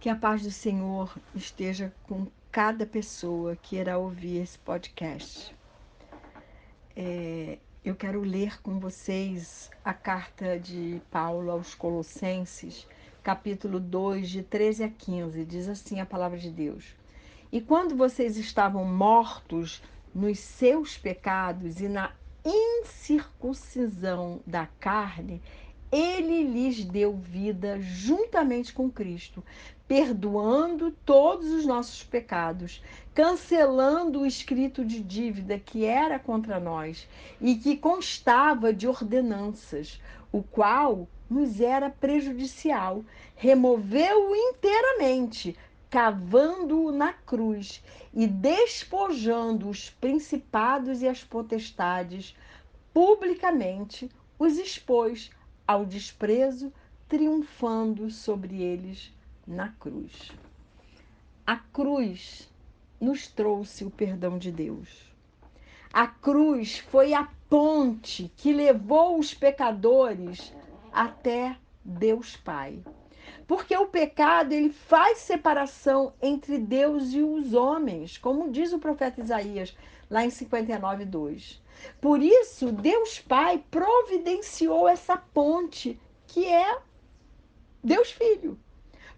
Que a paz do Senhor esteja com cada pessoa que irá ouvir esse podcast. Eu quero ler com vocês a carta de Paulo aos Colossenses, capítulo 2, de 13 a 15. Diz assim a palavra de Deus: E quando vocês estavam mortos nos seus pecados e na incircuncisão da carne, ele lhes deu vida juntamente com Cristo, perdoando todos os nossos pecados, cancelando o escrito de dívida que era contra nós e que constava de ordenanças, o qual nos era prejudicial. Removeu-o inteiramente, cavando-o na cruz e despojando os principados e as potestades publicamente, os expôs ao desprezo, triunfando sobre eles na cruz. A cruz nos trouxe o perdão de Deus. A cruz foi a ponte que levou os pecadores até Deus Pai. Porque o pecado, ele faz separação entre Deus e os homens, como diz o profeta Isaías, lá em 59:2. Por isso, Deus Pai providenciou essa ponte, que é Deus Filho,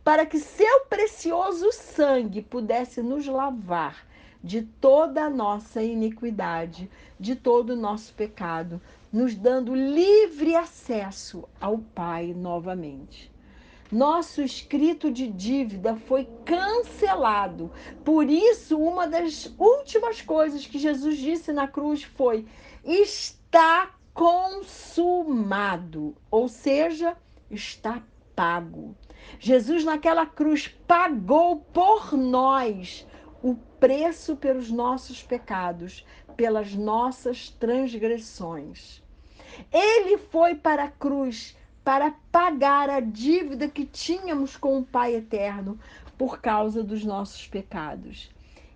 para que seu precioso sangue pudesse nos lavar de toda a nossa iniquidade, de todo o nosso pecado, nos dando livre acesso ao Pai novamente. Nosso escrito de dívida foi cancelado. Por isso, uma das últimas coisas que Jesus disse na cruz foi: está consumado, ou seja, está pago. Jesus, naquela cruz, pagou por nós o preço pelos nossos pecados, pelas nossas transgressões. Ele foi para a cruz para pagar a dívida que tínhamos com o Pai eterno por causa dos nossos pecados.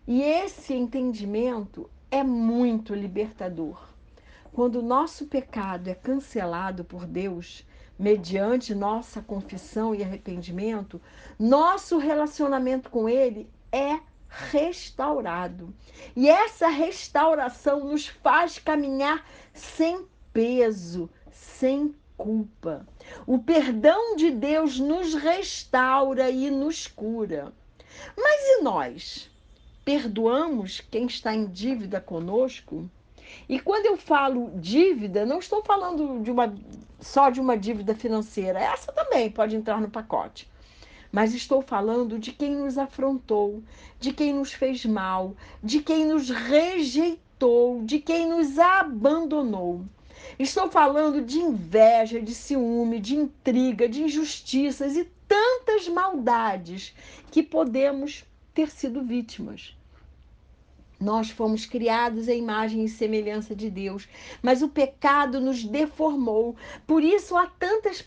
E esse entendimento é muito libertador. Quando o nosso pecado é cancelado por Deus, mediante nossa confissão e arrependimento, nosso relacionamento com Ele é restaurado. E essa restauração nos faz caminhar sem peso, sem culpa. O perdão de Deus nos restaura e nos cura. Mas e nós? Perdoamos quem está em dívida conosco? E quando eu falo dívida, não estou falando só de uma dívida financeira. Essa também pode entrar no pacote. Mas estou falando de quem nos afrontou, de quem nos fez mal, de quem nos rejeitou, de quem nos abandonou. Estou falando de inveja, de ciúme, de intriga, de injustiças e tantas maldades que podemos ter sido vítimas. Nós fomos criados à imagem e semelhança de Deus, mas o pecado nos deformou. Por isso há tantas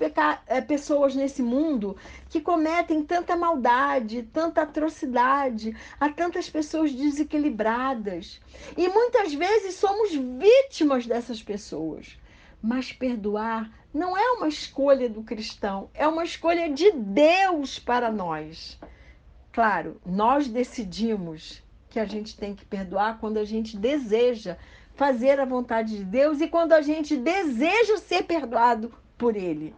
pessoas nesse mundo que cometem tanta maldade, tanta atrocidade, há tantas pessoas desequilibradas. E muitas vezes somos vítimas dessas pessoas. Mas perdoar não é uma escolha do cristão, é uma escolha de Deus para nós. Claro, nós decidimos que a gente tem que perdoar quando a gente deseja fazer a vontade de Deus e quando a gente deseja ser perdoado por Ele.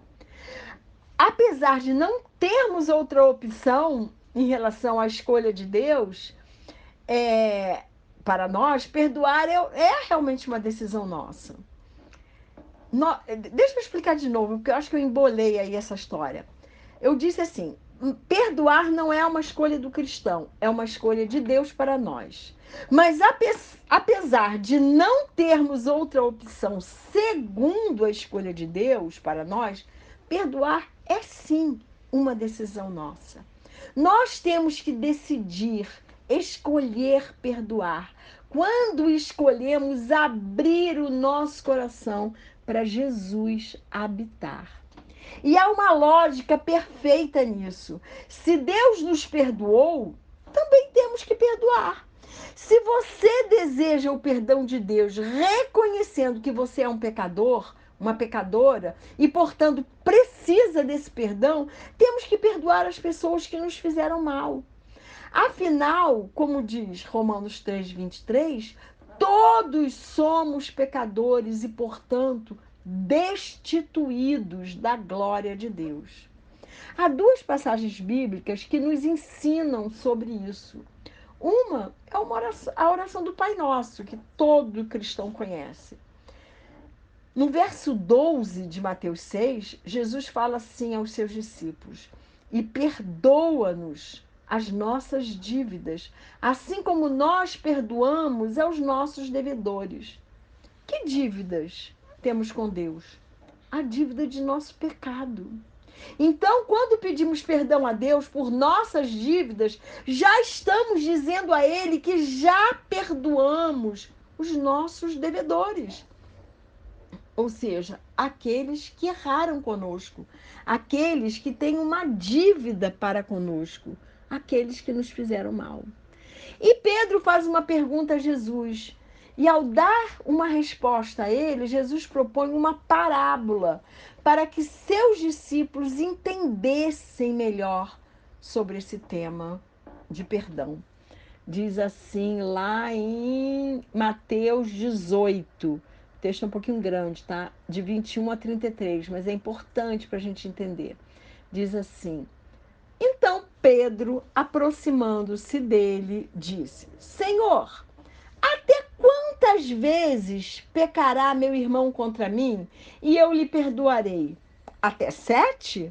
Apesar de não termos outra opção em relação à escolha de Deus, para nós, perdoar é realmente uma decisão nossa. Deixa eu explicar de novo, porque eu acho que eu embolei aí essa história. Eu disse assim: perdoar não é uma escolha do cristão, é uma escolha de Deus para nós. Mas apesar de não termos outra opção segundo a escolha de Deus para nós, perdoar é sim uma decisão nossa. Nós temos que decidir, escolher perdoar. Quando escolhemos abrir o nosso coração para Jesus habitar. E há uma lógica perfeita nisso. Se Deus nos perdoou, também temos que perdoar. Se você deseja o perdão de Deus, reconhecendo que você é um pecador, uma pecadora, e, portanto, precisa desse perdão, temos que perdoar as pessoas que nos fizeram mal. Afinal, como diz Romanos 3:23, todos somos pecadores e, portanto, destituídos da glória de Deus. Há duas passagens bíblicas que nos ensinam sobre isso. Uma é a oração do Pai Nosso, que todo cristão conhece. No verso 12 de Mateus 6, Jesus fala assim aos seus discípulos: e perdoa-nos as nossas dívidas, assim como nós perdoamos aos nossos devedores. Que dívidas temos com Deus? A dívida de nosso pecado. Então, quando pedimos perdão a Deus por nossas dívidas, já estamos dizendo a Ele que já perdoamos os nossos devedores. Ou seja, aqueles que erraram conosco, aqueles que têm uma dívida para conosco, aqueles que nos fizeram mal. E Pedro faz uma pergunta a Jesus. E ao dar uma resposta a ele, Jesus propõe uma parábola para que seus discípulos entendessem melhor sobre esse tema de perdão. Diz assim lá em Mateus 18. O texto é um pouquinho grande, tá? De 21 a 33, mas é importante para a gente entender. Diz assim: então Pedro, aproximando-se dele, disse: Senhor, até quantas vezes pecará meu irmão contra mim e eu lhe perdoarei? Até 7?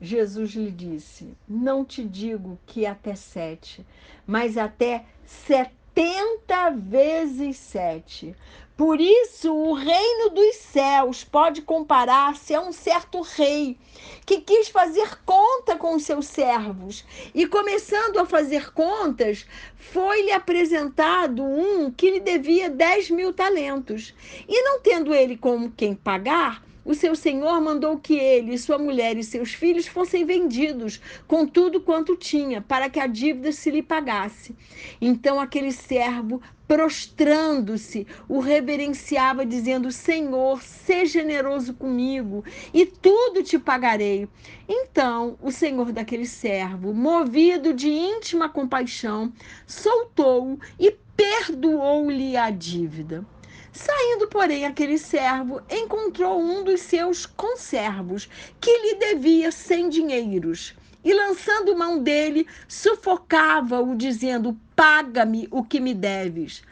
Jesus lhe disse: não te digo que até 7, mas até 70 vezes 7. Por isso, o reino dos céus pode comparar-se a um certo rei que quis fazer conta com os seus servos. E, começando a fazer contas, foi-lhe apresentado um que lhe devia 10.000 talentos. E, não tendo ele com quem pagar, o seu senhor mandou que ele, sua mulher e seus filhos fossem vendidos com tudo quanto tinha, para que a dívida se lhe pagasse. Então aquele servo, prostrando-se, o reverenciava, dizendo: Senhor, seja generoso comigo e tudo te pagarei. Então o senhor daquele servo, movido de íntima compaixão, soltou-o e perdoou-lhe a dívida. Saindo, porém, aquele servo encontrou um dos seus conservos, que lhe devia 100 dinheiros, e, lançando mão dele, sufocava-o, dizendo: paga-me o que me deves.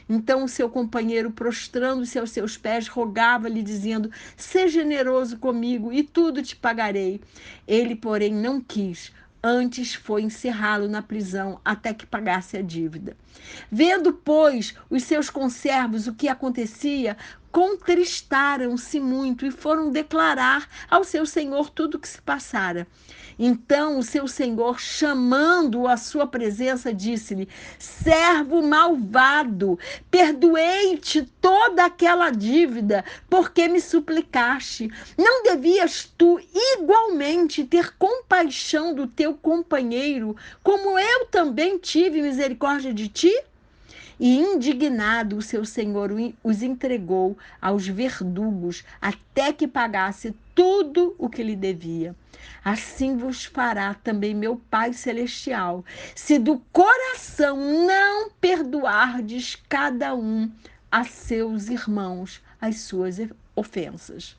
Então o seu companheiro, prostrando-se aos seus pés, rogava-lhe, dizendo: seja generoso comigo e tudo te pagarei. Ele, porém, não quis. Antes foi encerrá-lo na prisão até que pagasse a dívida. Vendo, pois, os seus conservos o que acontecia, contristaram-se muito e foram declarar ao seu senhor tudo o que se passara. Então o seu senhor, chamando-o à sua presença, disse-lhe: servo malvado, perdoei-te toda aquela dívida, porque me suplicaste. Não devias tu igualmente ter compaixão do teu companheiro, como eu também tive misericórdia de ti? E, indignado, o seu senhor os entregou aos verdugos até que pagasse tudo o que lhe devia. Assim vos fará também meu Pai Celestial, se do coração não perdoardes cada um a seus irmãos as suas ofensas.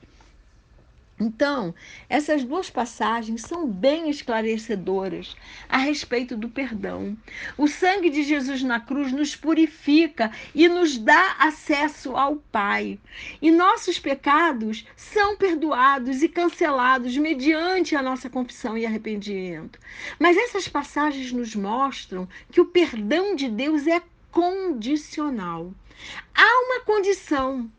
Então, essas duas passagens são bem esclarecedoras a respeito do perdão. O sangue de Jesus na cruz nos purifica e nos dá acesso ao Pai. E nossos pecados são perdoados e cancelados mediante a nossa confissão e arrependimento. Mas essas passagens nos mostram que o perdão de Deus é condicional. Há uma condição: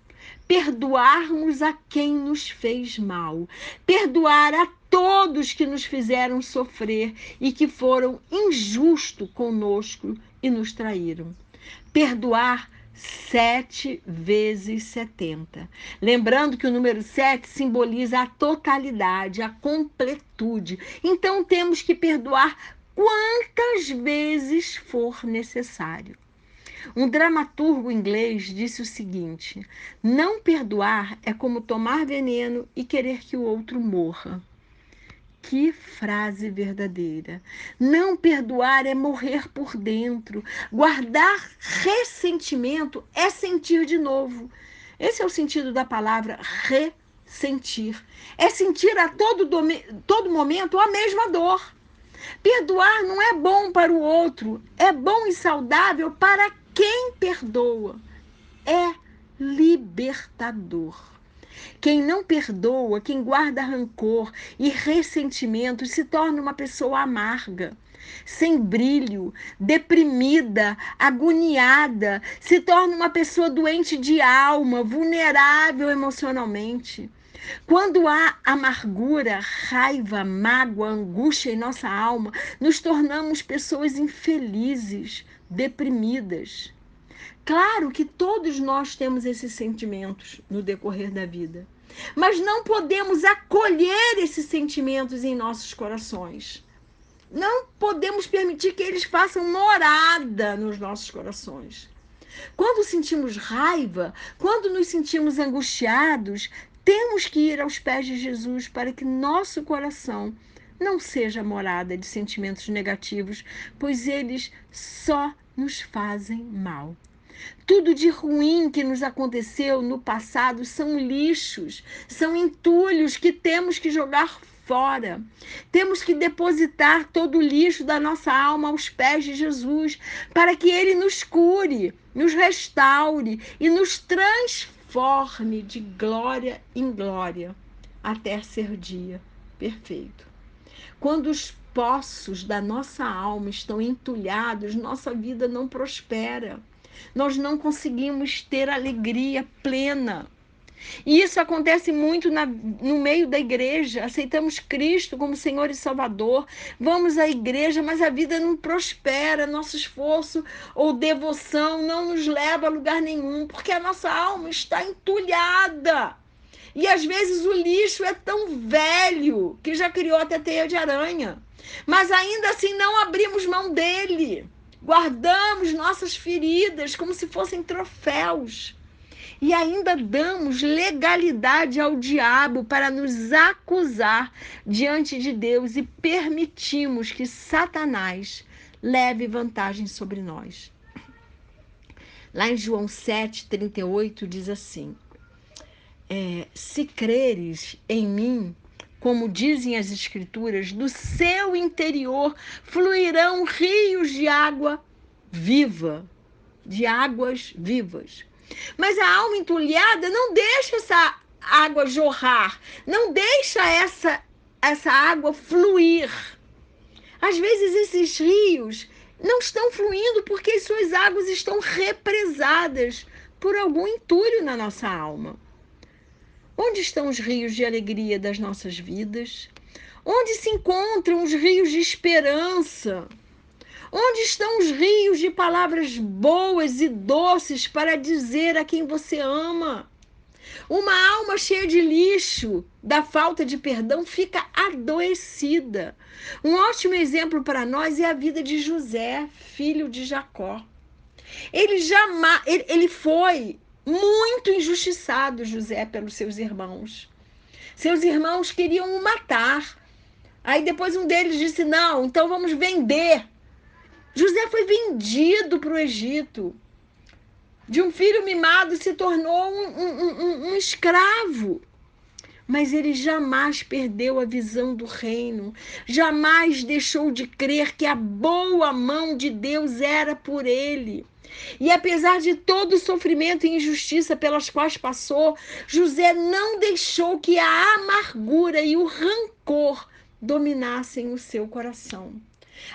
perdoarmos a quem nos fez mal, perdoar a todos que nos fizeram sofrer e que foram injustos conosco e nos traíram. Perdoar 7 vezes 70. Lembrando que o número 7 simboliza a totalidade, a completude. Então temos que perdoar quantas vezes for necessário. Um dramaturgo inglês disse o seguinte: não perdoar é como tomar veneno e querer que o outro morra. Que frase verdadeira! Não perdoar é morrer por dentro. Guardar ressentimento é sentir de novo. Esse é o sentido da palavra ressentir. É sentir a todo momento a mesma dor. Perdoar não é bom para o outro, é bom e saudável para quem perdoa. É libertador. Quem não perdoa, quem guarda rancor e ressentimento, se torna uma pessoa amarga, sem brilho, deprimida, agoniada, se torna uma pessoa doente de alma, vulnerável emocionalmente. Quando há amargura, raiva, mágoa, angústia em nossa alma, nos tornamos pessoas infelizes, deprimidas. Claro que todos nós temos esses sentimentos no decorrer da vida, mas não podemos acolher esses sentimentos em nossos corações. Não podemos permitir que eles façam morada nos nossos corações. Quando sentimos raiva, quando nos sentimos angustiados, temos que ir aos pés de Jesus para que nosso coração não seja morada de sentimentos negativos, pois eles só nos fazem mal. Tudo de ruim que nos aconteceu no passado são lixos, são entulhos que temos que jogar fora. Temos que depositar todo o lixo da nossa alma aos pés de Jesus, para que Ele nos cure, nos restaure e nos transforme de glória em glória, até ser dia perfeito. Quando os poços da nossa alma estão entulhados, nossa vida não prospera. Nós não conseguimos ter alegria plena. E isso acontece muito no meio da igreja. Aceitamos Cristo como Senhor e Salvador. Vamos à igreja, mas a vida não prospera. Nosso esforço ou devoção não nos leva a lugar nenhum, porque a nossa alma está entulhada. E às vezes o lixo é tão velho que já criou até teia de aranha. Mas ainda assim não abrimos mão dele. Guardamos nossas feridas como se fossem troféus. E ainda damos legalidade ao diabo para nos acusar diante de Deus e permitimos que Satanás leve vantagem sobre nós. Lá em João 7,38 diz assim: se creres em mim, como dizem as Escrituras, do seu interior fluirão rios de água viva, de águas vivas. Mas a alma entulhada não deixa essa água jorrar, não deixa essa água fluir. Às vezes esses rios não estão fluindo porque suas águas estão represadas por algum entulho na nossa alma. Onde estão os rios de alegria das nossas vidas? Onde se encontram os rios de esperança? Onde estão os rios de palavras boas e doces para dizer a quem você ama? Uma alma cheia de lixo, da falta de perdão, fica adoecida. Um ótimo exemplo para nós é a vida de José, filho de Jacó. Ele foi muito injustiçado, José, pelos seus irmãos. Seus irmãos queriam o matar. Aí depois um deles disse: não, então vamos vender. José foi vendido para o Egito. De um filho mimado se tornou um escravo. Mas ele jamais perdeu a visão do reino. Jamais deixou de crer que a boa mão de Deus era por ele. E apesar de todo o sofrimento e injustiça pelas quais passou, José não deixou que a amargura e o rancor dominassem o seu coração.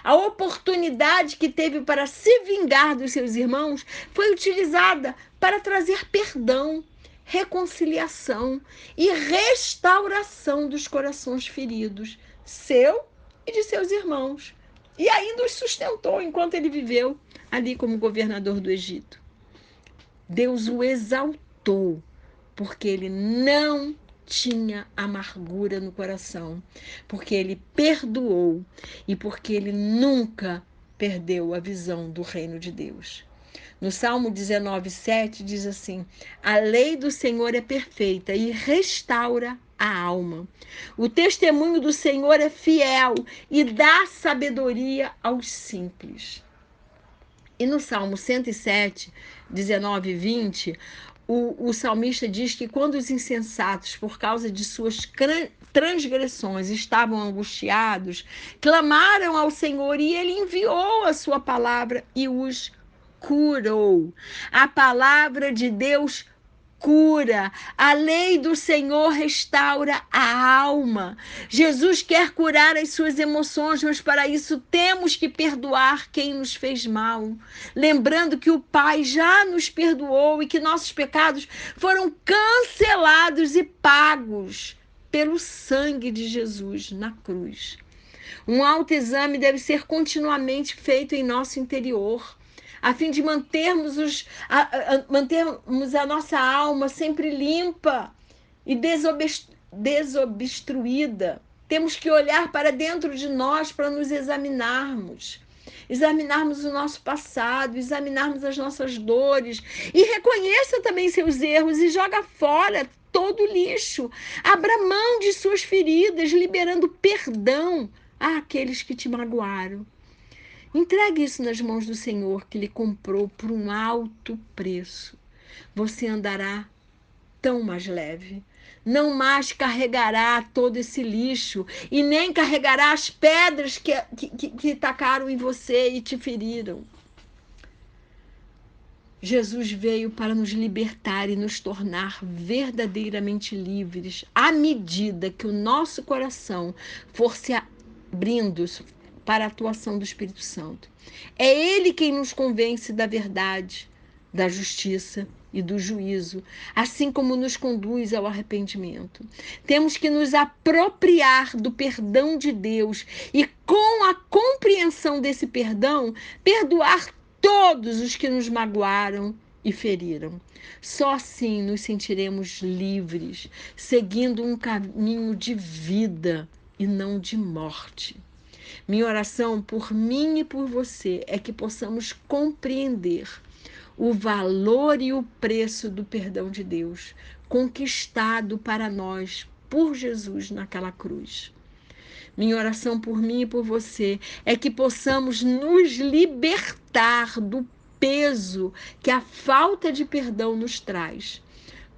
A oportunidade que teve para se vingar dos seus irmãos foi utilizada para trazer perdão, reconciliação e restauração dos corações feridos, seu e de seus irmãos. E ainda os sustentou enquanto ele viveu ali como governador do Egito. Deus o exaltou porque ele não tinha amargura no coração, porque ele perdoou e porque ele nunca perdeu a visão do reino de Deus. No Salmo 19:7 diz assim: a lei do Senhor é perfeita e restaura a alma. O testemunho do Senhor é fiel e dá sabedoria aos simples. E no Salmo 107, 19 e 20, o salmista diz que quando os insensatos, por causa de suas transgressões, estavam angustiados, clamaram ao Senhor e ele enviou a sua palavra e os curou. A palavra de Deus cura. A lei do Senhor restaura a alma. Jesus quer curar as suas emoções, mas para isso temos que perdoar quem nos fez mal. Lembrando que o Pai já nos perdoou e que nossos pecados foram cancelados e pagos pelo sangue de Jesus na cruz. Um autoexame deve ser continuamente feito em nosso interior, a fim de mantermos a nossa alma sempre limpa e desobstruída. Temos que olhar para dentro de nós para nos examinarmos o nosso passado, examinarmos as nossas dores e reconheça também seus erros e joga fora todo o lixo. Abra mão de suas feridas, liberando perdão àqueles que te magoaram. Entregue isso nas mãos do Senhor, que lhe comprou por um alto preço. Você andará tão mais leve. Não mais carregará todo esse lixo e nem carregará as pedras que tacaram em você e te feriram. Jesus veio para nos libertar e nos tornar verdadeiramente livres à medida que o nosso coração for se abrindo para a atuação do Espírito Santo. É Ele quem nos convence da verdade, da justiça e do juízo, assim como nos conduz ao arrependimento. Temos que nos apropriar do perdão de Deus e, com a compreensão desse perdão, perdoar todos os que nos magoaram e feriram. Só assim nos sentiremos livres, seguindo um caminho de vida e não de morte. Minha oração por mim e por você é que possamos compreender o valor e o preço do perdão de Deus, conquistado para nós por Jesus naquela cruz. Minha oração por mim e por você é que possamos nos libertar do peso que a falta de perdão nos traz,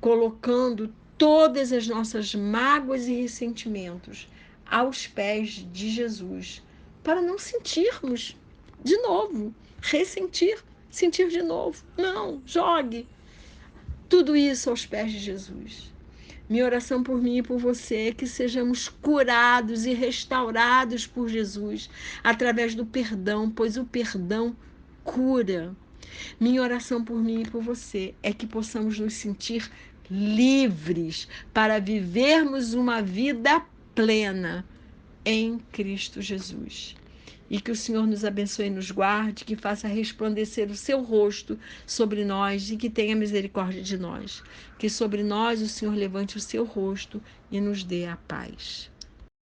colocando todas as nossas mágoas e ressentimentos aos pés de Jesus, para não sentirmos de novo, sentir de novo. Não, jogue tudo isso aos pés de Jesus. Minha oração por mim e por você é que sejamos curados e restaurados por Jesus através do perdão, pois o perdão cura. Minha oração por mim e por você é que possamos nos sentir livres para vivermos uma vida plena em Cristo Jesus. E que o Senhor nos abençoe e nos guarde, que faça resplandecer o seu rosto sobre nós e que tenha misericórdia de nós. Que sobre nós o Senhor levante o seu rosto e nos dê a paz.